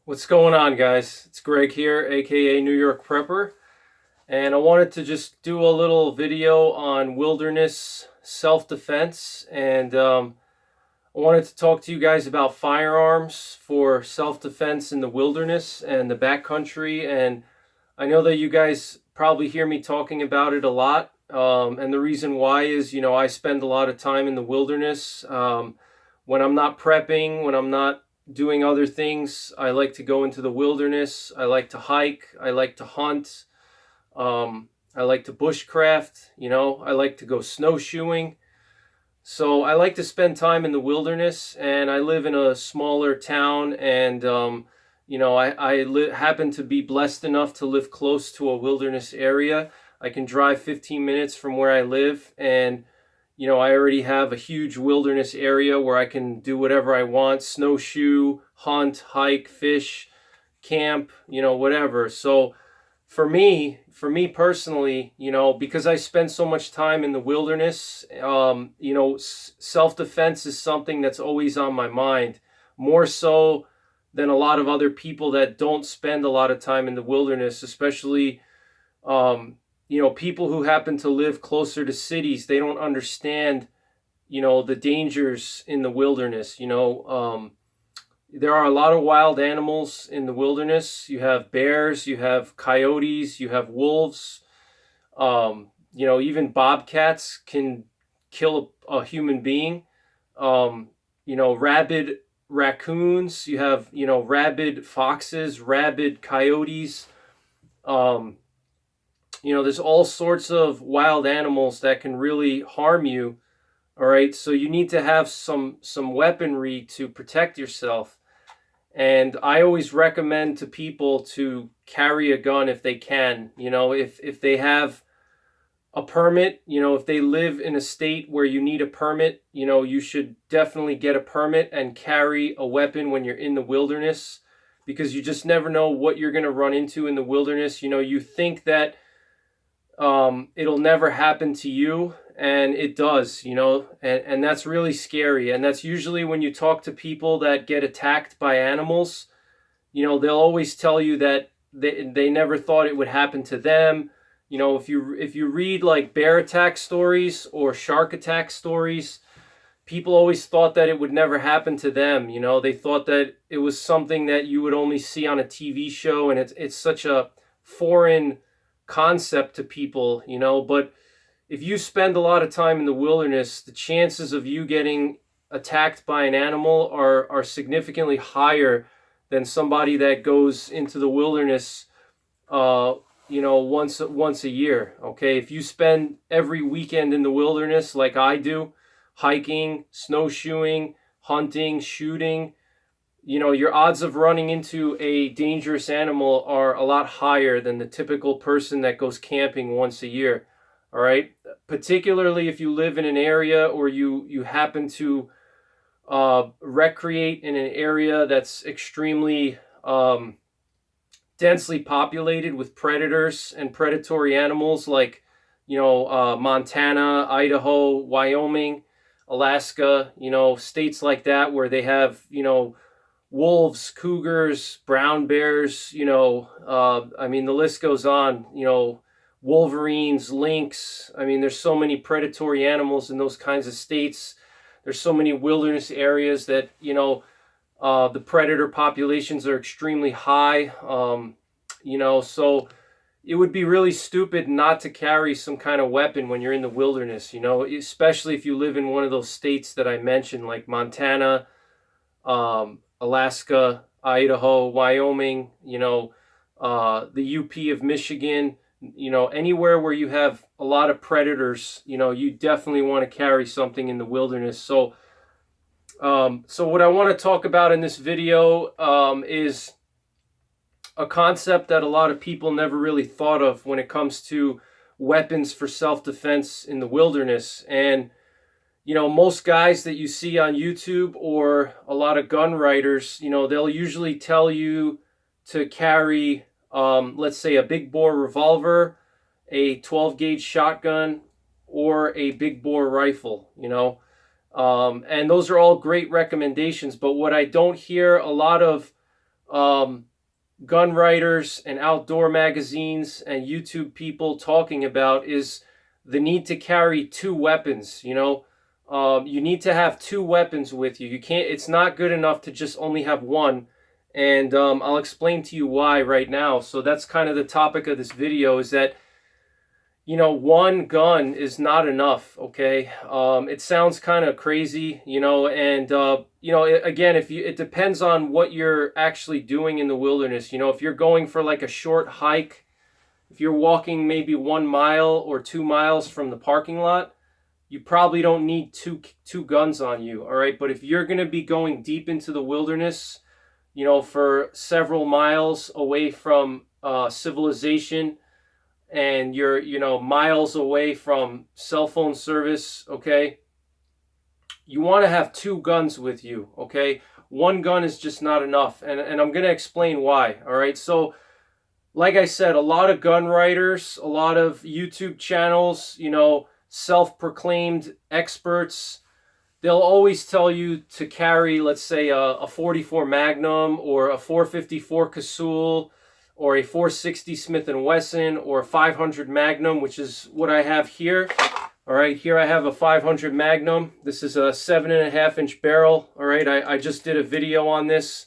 What's going on, guys? It's Greg here, aka New York Prepper, and I wanted to just do a little video on wilderness self-defense, and I wanted to talk to you guys about firearms for self-defense in the wilderness and the backcountry. And I know that you guys probably hear me talking about it a lot, and the reason why is, I spend a lot of time in the wilderness. When I'm not prepping, when I'm not doing other things, I like to go into the wilderness. I like to hike. I like to hunt. I like to bushcraft. I like to go snowshoeing. So I like to spend time in the wilderness, and I live in a smaller town, and I happen to be blessed enough to live close to a wilderness area. I can drive 15 minutes from where I live, and I already have a huge wilderness area where I can do whatever I want: snowshoe, hunt, hike, fish, camp, whatever. So for me personally, because I spend so much time in the wilderness, self-defense is something that's always on my mind, more so than a lot of other people that don't spend a lot of time in the wilderness, especially, people who happen to live closer to cities. They don't understand, the dangers in the wilderness. There are a lot of wild animals in the wilderness. You have bears, you have coyotes, you have wolves. Even bobcats can kill a human being. Rabid raccoons. You have, rabid foxes, rabid coyotes. There's all sorts of wild animals that can really harm you. All right, so you need to have some weaponry to protect yourself. And I always recommend to people to carry a gun if they can. If they have a permit, if they live in a state where you need a permit, you should definitely get a permit and carry a weapon when you're in the wilderness, because you just never know what you're going to run into in the wilderness. You think that it'll never happen to you, and it does, and that's really scary. And that's usually when you talk to people that get attacked by animals, they'll always tell you that they never thought it would happen to them. If you read like bear attack stories or shark attack stories, people always thought that it would never happen to them. They thought that it was something that you would only see on a TV show, and it's such a foreign concept to people. But if you spend a lot of time in the wilderness, the chances of you getting attacked by an animal are significantly higher than somebody that goes into the wilderness once a year. Okay, if you spend every weekend in the wilderness like I do, hiking, snowshoeing, hunting, shooting, your odds of running into a dangerous animal are a lot higher than the typical person that goes camping once a year. All right, particularly if you live in an area, or you happen to recreate in an area that's extremely densely populated with predators and predatory animals, like Montana, Idaho, Wyoming, Alaska, states like that, where they have wolves, cougars, brown bears, the list goes on, wolverines, lynx. There's so many predatory animals in those kinds of states. There's so many wilderness areas that, the predator populations are extremely high. So it would be really stupid not to carry some kind of weapon when you're in the wilderness, especially if you live in one of those states that I mentioned, like Montana, Alaska, Idaho, Wyoming, the UP of Michigan, anywhere where you have a lot of predators, you definitely want to carry something in the wilderness. So what I want to talk about in this video is a concept that a lot of people never really thought of when it comes to weapons for self-defense in the wilderness. And most guys that you see on YouTube, or a lot of gun writers, they'll usually tell you to carry, let's say, a big bore revolver, a 12 gauge shotgun, or a big bore rifle, and those are all great recommendations. But what I don't hear a lot of um, gun writers and outdoor magazines and YouTube people talking about is the need to carry two weapons. You need to have two weapons with you. You can't. It's not good enough to just only have one. And I'll explain to you why right now. So that's kind of the topic of this video, is that one gun is not enough. Okay, it sounds kind of crazy, and again, it depends on what you're actually doing in the wilderness. If you're going for like a short hike, if you're walking maybe 1 mile or 2 miles from the parking lot, you probably don't need two guns on you. All right, but if you're going to be going deep into the wilderness, for several miles away from civilization, and you're miles away from cell phone service, okay, you want to have two guns with you. Okay, one gun is just not enough, and I'm going to explain why. All right, so like I said, a lot of gun writers, a lot of YouTube channels, self-proclaimed experts, they'll always tell you to carry, let's say, a 44 Magnum or a 454 Casull or a 460 Smith & Wesson or a 500 Magnum, which is what I have here. All right, here I have a 500 Magnum. This is a 7.5-inch barrel. All right, I just did a video on this.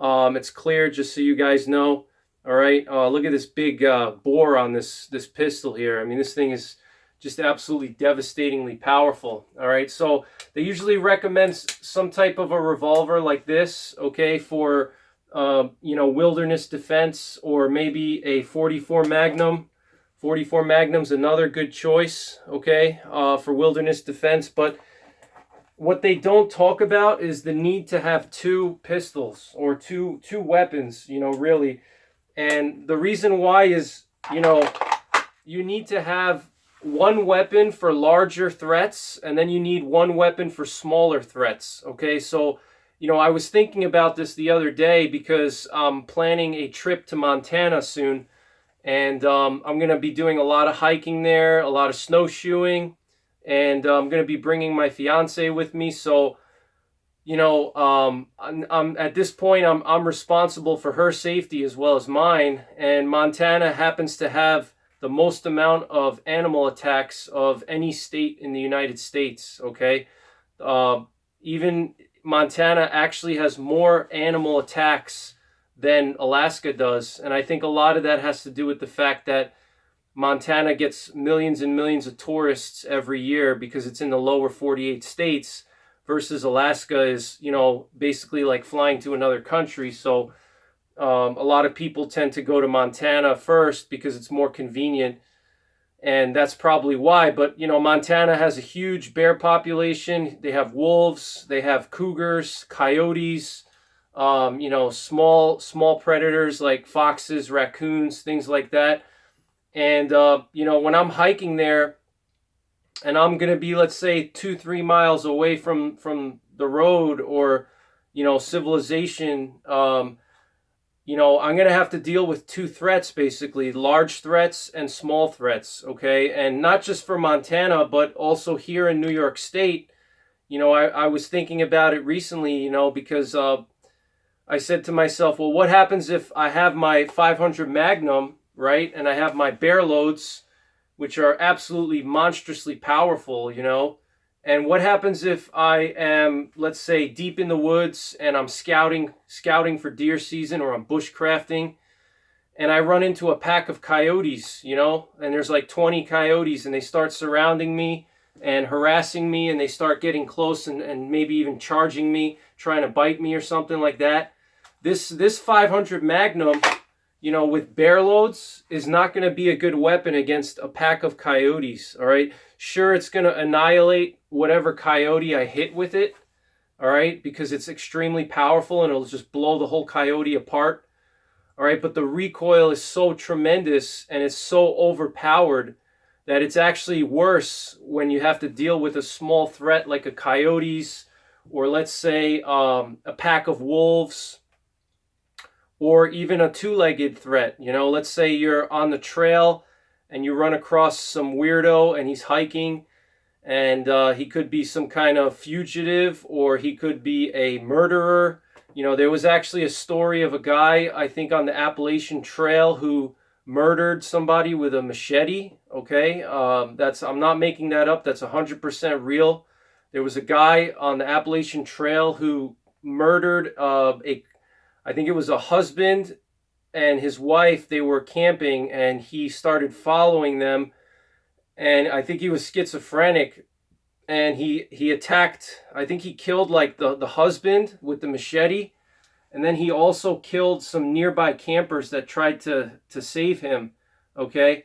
It's clear, just so you guys know. All right, look at this big bore on this pistol here. I mean, this thing is just absolutely devastatingly powerful. All right, so they usually recommend some type of a revolver like this, okay, for wilderness defense, or maybe a 44 Magnum. 44 Magnum's another good choice, okay, for wilderness defense. But what they don't talk about is the need to have two pistols or two weapons, really. And the reason why is, you need to have one weapon for larger threats, and then you need one weapon for smaller threats. Okay, so I was thinking about this the other day because I'm planning a trip to Montana soon, and I'm going to be doing a lot of hiking there, a lot of snowshoeing, and I'm going to be bringing my fiance with me. So I'm at this point, I'm responsible for her safety as well as mine, and Montana happens to have the most amount of animal attacks of any state in the United States. Okay, even Montana actually has more animal attacks than Alaska does, and I think a lot of that has to do with the fact that Montana gets millions and millions of tourists every year because it's in the lower 48 states, versus Alaska is, basically like flying to another country. So a lot of people tend to go to Montana first because it's more convenient, and that's probably why. But Montana has a huge bear population. They have wolves, they have cougars, coyotes, small predators like foxes, raccoons, things like that. And when I'm hiking there, and I'm going to be, let's say, 2-3 miles away from the road or civilization, I'm going to have to deal with two threats, basically, large threats and small threats. Okay, and not just for Montana, but also here in New York State. I was thinking about it recently, because I said to myself, well, what happens if I have my 500 Magnum, right, and I have my bear loads, which are absolutely monstrously powerful, and what happens if I am, let's say, deep in the woods and I'm scouting for deer season, or I'm bushcrafting, and I run into a pack of coyotes, and there's like 20 coyotes, and they start surrounding me and harassing me, and they start getting close and maybe even charging me, trying to bite me or something like that. This 500 Magnum, with bear loads, is not going to be a good weapon against a pack of coyotes. All right, sure, it's going to annihilate whatever coyote I hit with it, all right, because it's extremely powerful and it'll just blow the whole coyote apart. All right, but the recoil is so tremendous and it's so overpowered that it's actually worse when you have to deal with a small threat like a coyotes, or let's say a pack of wolves, or even a two-legged threat. Let's say you're on the trail and you run across some weirdo and he's hiking, and he could be some kind of fugitive, or he could be a murderer, There was actually a story of a guy, I think on the Appalachian Trail, who murdered somebody with a machete. Okay, I'm not making that up. That's 100% real. There was a guy on the Appalachian Trail who murdered I think it was a husband and his wife. They were camping, and he started following them. And I think he was schizophrenic, and he attacked. I think he killed like the husband with the machete, and then he also killed some nearby campers that tried to save him. Okay,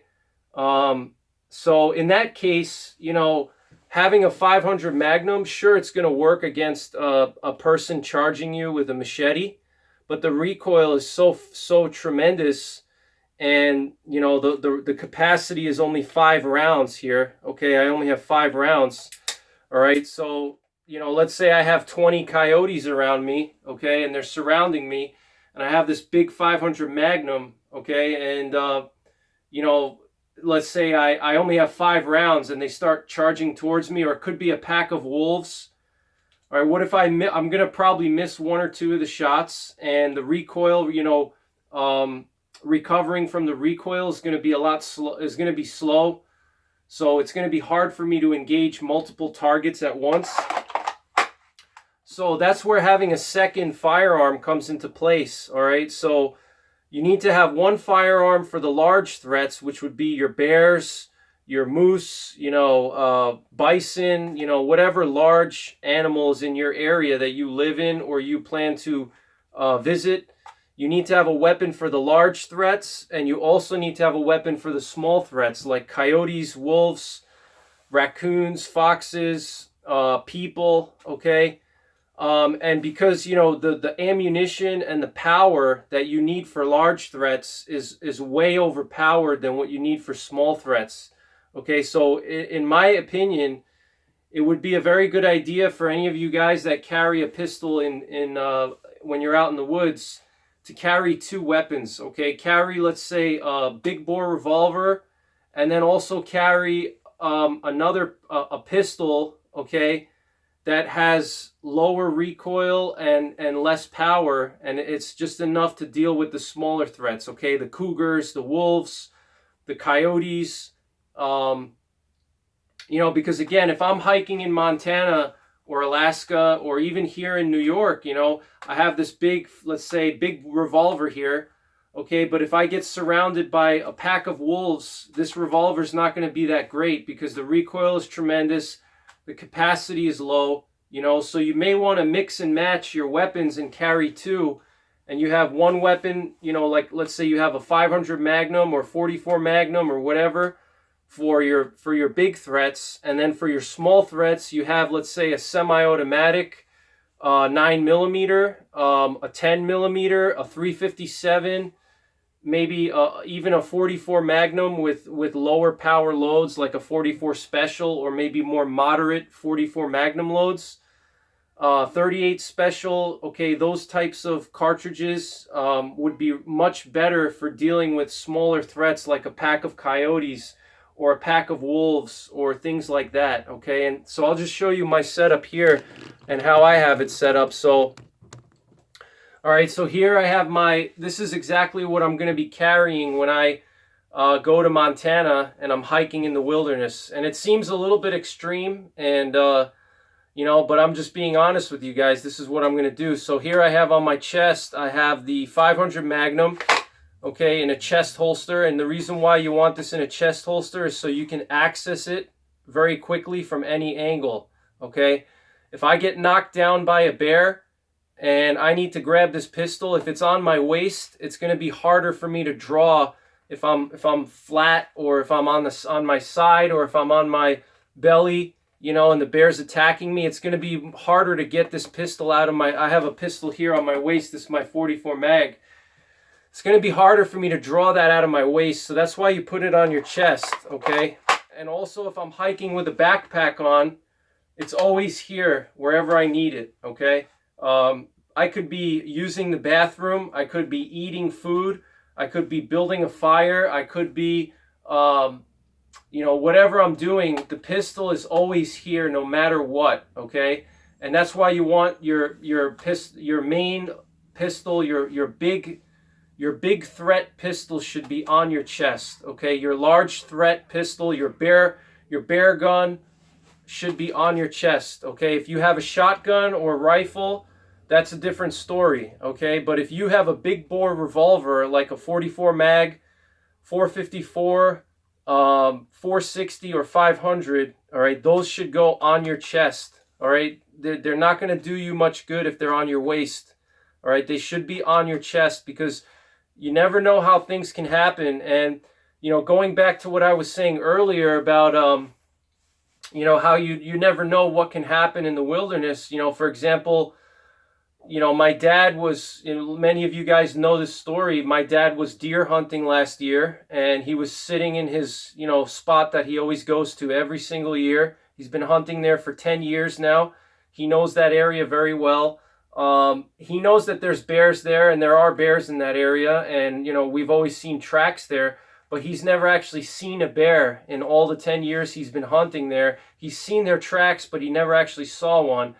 so in that case, having a 500 Magnum, sure, it's going to work against a person charging you with a machete, but the recoil is so tremendous, and the capacity is only 5 rounds here. Okay, I only have 5 rounds. All right, so let's say I have 20 coyotes around me, okay, and they're surrounding me, and I have this big 500 Magnum, okay, and let's say I only have 5 rounds, and they start charging towards me, or it could be a pack of wolves. All right, what if I'm gonna probably miss 1 or 2 of the shots, and the recoil, recovering from the recoil is gonna be slow. So it's going to be hard for me to engage multiple targets at once. So that's where having a second firearm comes into place. All right. So you need to have one firearm for the large threats, which would be your bears, your moose, bison, whatever large animals in your area that you live in or you plan to visit. You need to have a weapon for the large threats, and you also need to have a weapon for the small threats like coyotes, wolves, raccoons, foxes, people, okay? And because, the ammunition and the power that you need for large threats is way overpowered than what you need for small threats, okay? So in my opinion, it would be a very good idea for any of you guys that carry a pistol when you're out in the woods to carry 2 weapons, okay? Carry, let's say, a big bore revolver, and then also carry a pistol, okay, that has lower recoil and less power, and it's just enough to deal with the smaller threats, okay? The cougars, the wolves, the coyotes, because again, if I'm hiking in Montana or Alaska, or even here in New York, I have this big, let's say, big revolver here, okay? But if I get surrounded by a pack of wolves, this revolver is not going to be that great because the recoil is tremendous, the capacity is low, so you may want to mix and match your weapons and carry 2, and you have one weapon, like let's say you have a 500 Magnum or 44 Magnum or whatever, for your big threats, and then for your small threats you have, let's say, a semi-automatic 9mm, a 10mm, a 357, maybe even a 44 Magnum with lower power loads like a 44 Special, or maybe more moderate 44 Magnum loads, 38 Special, okay, those types of cartridges would be much better for dealing with smaller threats like a pack of coyotes or a pack of wolves or things like that, okay? And so I'll just show you my setup here and how I have it set up. So, all right, so here I have this is exactly what I'm going to be carrying when I go to Montana and I'm hiking in the wilderness. And it seems a little bit extreme, and, but I'm just being honest with you guys. This is what I'm going to do. So here I have on my chest, I have the 500 Magnum, okay, in a chest holster. And the reason why you want this in a chest holster is so you can access it very quickly from any angle, okay? If I get knocked down by a bear and I need to grab this pistol, if it's on my waist, it's going to be harder for me to draw if I'm flat, or if I'm on my side, or if I'm on my belly, and the bear's attacking me. It's going to be harder to get this pistol out of I have a pistol here on my waist. This is my 44 mag. It's going to be harder for me to draw that out of my waist, so that's why you put it on your chest, okay? And also, if I'm hiking with a backpack on, it's always here wherever I need it, okay? I could be using the bathroom, I could be eating food, I could be building a fire, I could be, whatever I'm doing, the pistol is always here no matter what, okay? And that's why you want your main pistol, your big threat pistol should be on your chest. Okay, your large threat pistol, your bear gun should be on your chest. Okay, if you have a shotgun or rifle, that's a different story. Okay, but if you have a big bore revolver like a 44 mag, 454, 460, or 500, all right, those should go on your chest. All right, they're not going to do you much good if they're on your waist. All right, they should be on your chest, because you never know how things can happen. And going back to what I was saying earlier about how you never know what can happen in the wilderness. For example, my dad was, many of you guys know this story. My dad was deer hunting last year, and he was sitting in his, spot that he always goes to every single year. He's been hunting there for 10 years now. He knows that area very well. He knows that there's bears there, and there are bears in that area. And, we've always seen tracks there, but he's never actually seen a bear in all the 10 years he's been hunting there. He's seen their tracks, but he never actually saw one.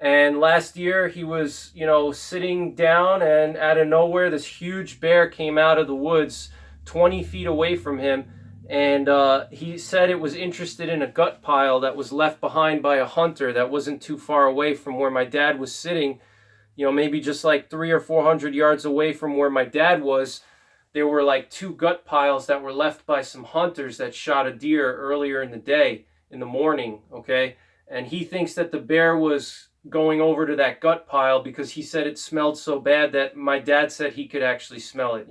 And last year he was, sitting down, and out of nowhere, this huge bear came out of the woods 20 feet away from him. And he said it was interested in a gut pile that was left behind by a hunter that wasn't too far away from where my dad was sitting, maybe just like 300 or 400 yards away from where my dad was. There were like 2 gut piles that were left by some hunters that shot a deer earlier in the day, in the morning, okay? And he thinks that the bear was going over to that gut pile because he said it smelled so bad that my dad said he could actually smell it,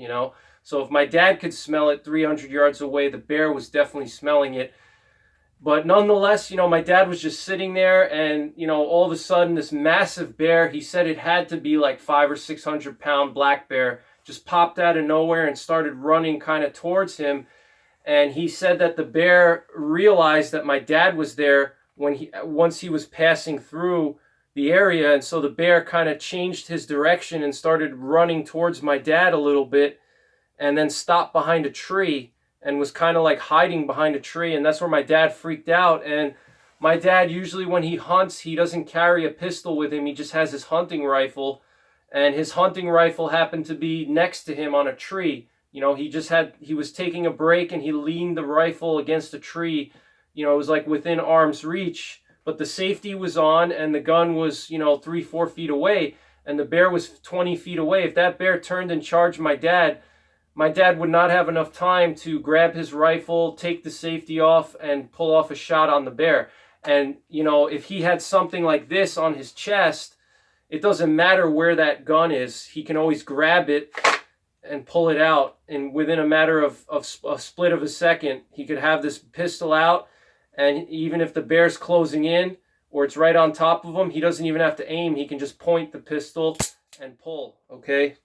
So if my dad could smell it 300 yards away, the bear was definitely smelling it. But nonetheless, my dad was just sitting there, and, all of a sudden this massive bear, he said it had to be like 500 or 600 pound black bear, just popped out of nowhere and started running kind of towards him. And he said that the bear realized that my dad was there once he was passing through the area. And so the bear kind of changed his direction and started running towards my dad a little bit, and then stopped behind a tree and was kind of like hiding behind a tree. And that's where my dad freaked out. And my dad, usually when he hunts, he doesn't carry a pistol with him. He just has his hunting rifle. And his hunting rifle happened to be next to him on a tree. He was taking a break, and he leaned the rifle against a tree. It was like within arm's reach, but the safety was on, and the gun was, 3-4 feet away, and the bear was 20 feet away. If that bear turned and charged my dad would not have enough time to grab his rifle, take the safety off, and pull off a shot on the bear. And, if he had something like this on his chest, it doesn't matter where that gun is. He can always grab it and pull it out. And within a matter of a split of a second, he could have this pistol out. And even if the bear's closing in or it's right on top of him, he doesn't even have to aim. He can just point the pistol and pull, okay?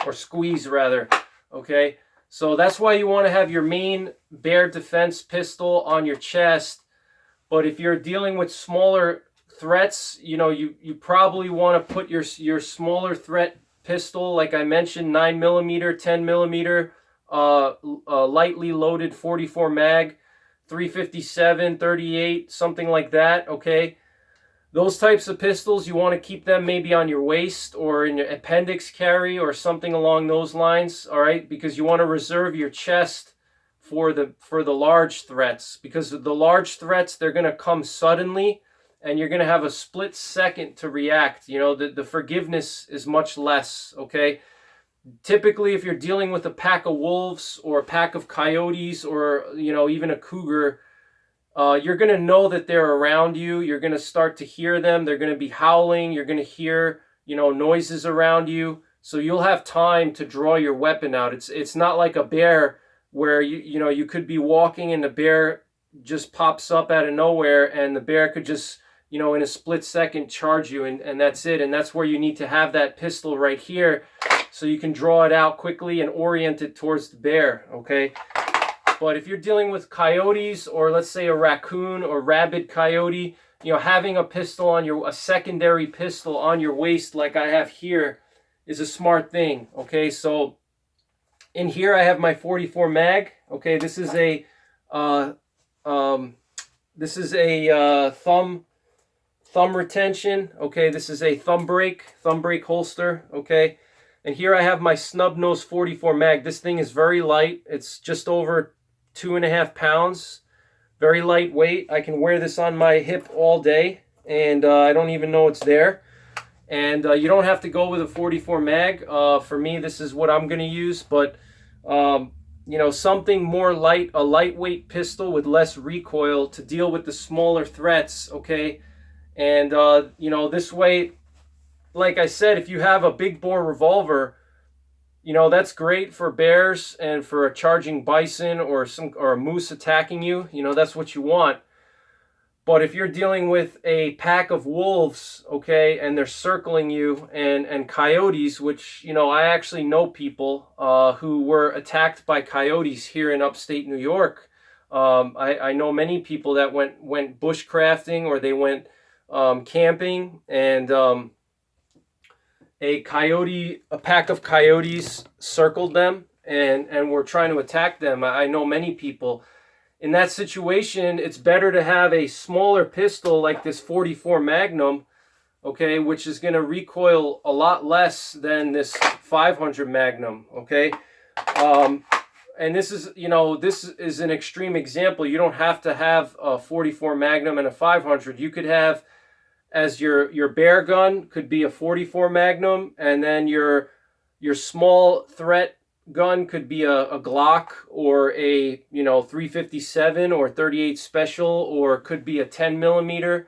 Or squeeze, rather, okay? So that's why you want to have your main bear defense pistol on your chest. But if you're dealing with smaller threats, you probably want to put your smaller threat pistol, like I mentioned, 9mm, 10mm, lightly loaded 44 mag, 357, 38, something like that, okay? Those types of pistols, you want to keep them maybe on your waist or in your appendix carry or something along those lines, all right? Because you want to reserve your chest for the large threats, because the large threats, they're going to come suddenly, and you're going to have a split second to react. The forgiveness is much less, okay? Typically, if you're dealing with a pack of wolves or a pack of coyotes or, even a cougar, you're going to know that they're around you. You're going to start to hear them. They're going to be howling. You're going to hear, noises around you. So you'll have time to draw your weapon out. It's not like a bear where, you could be walking and the bear just pops up out of nowhere, and the bear could just, in a split second charge you, and that's it. And that's where you need to have that pistol right here so you can draw it out quickly and orient it towards the bear, okay? But if you're dealing with coyotes, or let's say a raccoon or rabid coyote, having a secondary pistol on your waist like I have here is a smart thing, okay? So in here I have my 44 mag, okay? This is a thumb thumb retention. Okay, this is a thumb brake holster. Okay, and here I have my snub nose 44 mag. This thing is very light. It's just over 2.5 pounds. Very lightweight. I can wear this on my hip all day, and I don't even know it's there. And you don't have to go with a 44 mag. For me, this is what I'm going to use. But you know, something more light, a lightweight pistol with less recoil to deal with the smaller threats. Okay, and you know, this way, like I said, if you have a big bore revolver, you know, that's great for bears and for a charging bison or a moose attacking you. You know, that's what you want. But if you're dealing with a pack of wolves, okay, and they're circling you, and coyotes, which, you know, I actually know people who were attacked by coyotes here in upstate New York. I know many people that went bushcrafting, or they went camping, and a pack of coyotes circled them and were trying to attack them. I know many people. In that situation, it's better to have a smaller pistol like this 44 Magnum, okay, which is going to recoil a lot less than this 500 Magnum, okay? And this is, you know, this is an extreme example. You don't have to have a 44 Magnum and a 500. You could have, as your bear gun could be a 44 Magnum, and then your small threat gun could be a Glock, or a, you know, 357 or 38 special, or could be a 10 millimeter,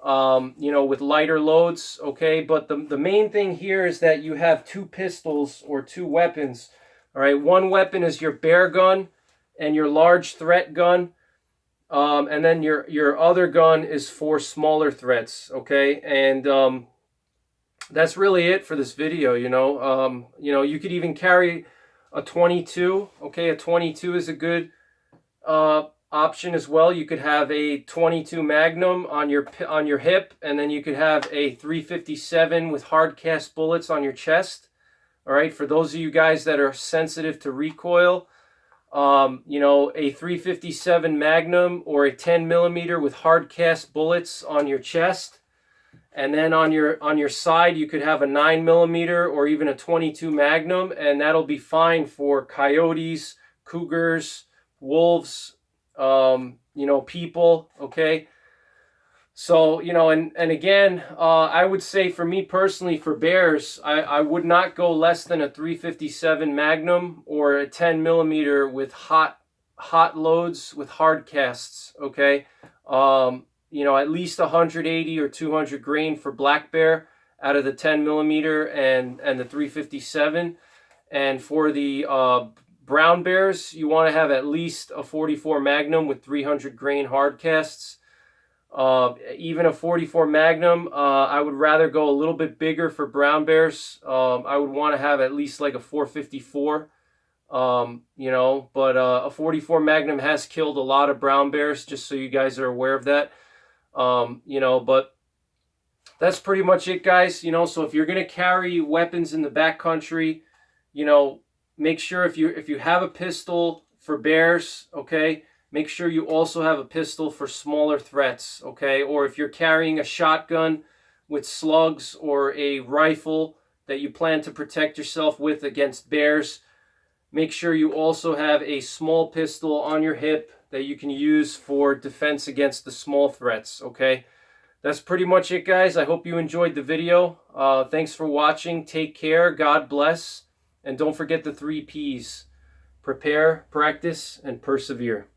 you know, with lighter loads. Okay, but the main thing here is that you have two pistols or two weapons. All right, one weapon is your bear gun and your large threat gun, and then your other gun is for smaller threats. Okay, and that's really it for this video. You know, you could even carry a 22. Okay, a 22 is a good option as well. You could have a 22 Magnum on your hip, and then you could have a 357 with hard cast bullets on your chest. All right, for those of you guys that are sensitive to recoil, you know, a 357 Magnum or a 10 millimeter with hard cast bullets on your chest. And then on your side, you could have a 9 millimeter or even a 22 Magnum, and that'll be fine for coyotes, cougars, wolves, you know, people. Okay, so, you know, and again, I would say, for me personally, for bears, I would not go less than a 357 Magnum or a 10 millimeter with hot loads with hard casts. Okay. You know, at least 180 or 200 grain for black bear out of the 10 millimeter and the 357. And for the brown bears, you want to have at least a 44 Magnum with 300 grain hard casts. Even a 44 Magnum, I would rather go a little bit bigger for brown bears. I would want to have at least like a 454. You know, but a 44 Magnum has killed a lot of brown bears, just so you guys are aware of that. You know, but that's pretty much it, guys. You know, so if you're going to carry weapons in the backcountry, you know, make sure if you have a pistol for bears, okay, make sure you also have a pistol for smaller threats, okay? Or if you're carrying a shotgun with slugs, or a rifle that you plan to protect yourself with against bears, make sure you also have a small pistol on your hip that you can use for defense against the small threats, okay? That's pretty much it, guys. I hope you enjoyed the video. Thanks for watching. Take care. God bless. And don't forget the 3 Ps. Prepare, practice, and persevere.